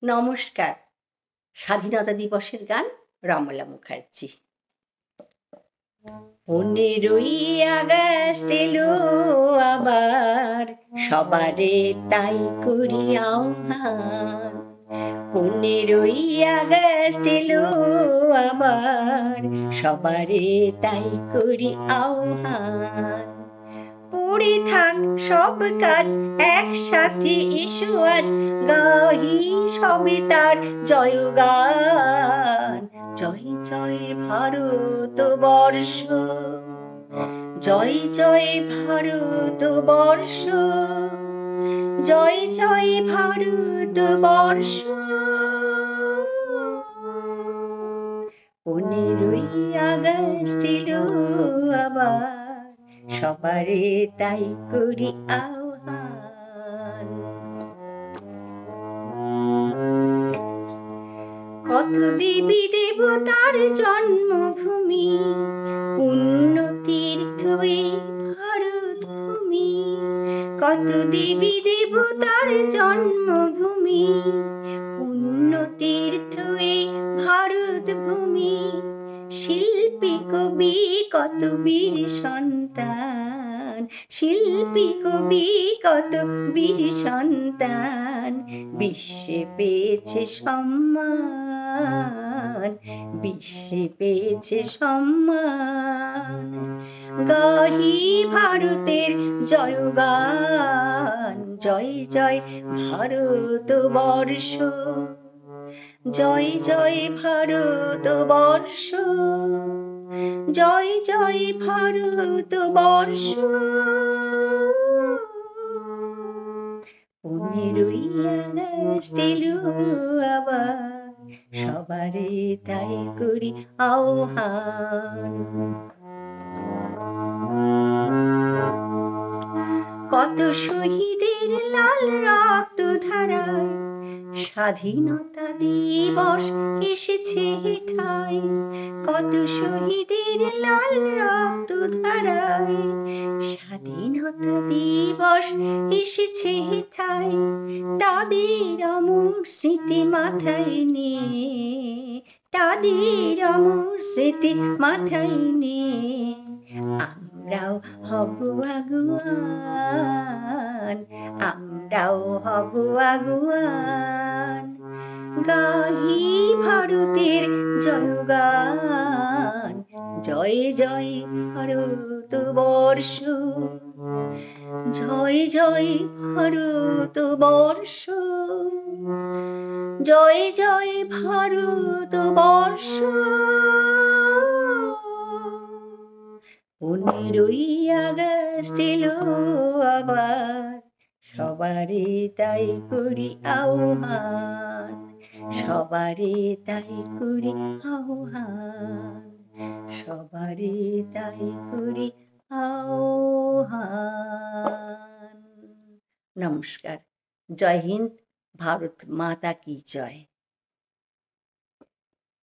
নমস্কার। স্বাধীনতা দিবসের গান রমলা মুখার্জি। 15ই আগস্ট এলো আবার, সবারে তাই করি আহ্বান। 15ই আগস্ট এলো আবার, সবারে তাই করি আহ্বান। পড়ে থাক সব কাজ একসাথে এসো আজ, গাহি সবে তার জয়গান। জয় জয় ভারত বর্ষ, জয় জয় ভারত বর্ষ, জয় জয় ভারত বর্ষ। 15ই আগস্ট এলো আবার, সবারে তাই করি আহ্বান। কত দেবী দেবতার জন্মভূমি, পুণ্য তীর্থ এই ভারত ভূমি। কত দেবী দেবতার জন্মভূমি, পুণ্য তীর্থ এই ভারত ভূমি। শিল্পী কবি কত বীর সন্তান, শিল্পী কবি কত বীর সন্তান। বিশ্বে পেয়েছে সম্মান, বিশ্বে পেয়েছে সম্মান। গাহি ভারতের জয়গান, জয় জয় ভারত বর্ষ, জয় জয় ভারত বর্ষ, জয় জয় ভারত বর্ষ। 15ই আগস্ট এলো আবার, সবারে তাই করি আহ্বান। কত শহীদের লাল রক্ত ধারায় স্বাধীনতা দিবস এসেছে হেথায়। কত শহীদের লাল রক্ত ধারায় স্বাধীনতা দিবস এসেছে হেথায়। তাদের অমর স্মৃতি মাথায় নিয়ে, তাদের অমর স্মৃতি মাথায় নিয়ে আমরাও হব আগুয়ান, আমরাও হব আগুয়ান। গাহি ভারতের জয়গান, জয় জয় ভারত বর্ষ, জয় জয় ভারত বর্ষ, জয় জয় ভারত বর্ষ। 15ই আগস্ট এলো আবার, সবারে তাই করি আহ্বান, সবারে তাই করি আহ্বান, সবারে তাই করি আহ্বান। নমস্কার। জয় হিন্দ। ভারত মাতা কি জয়।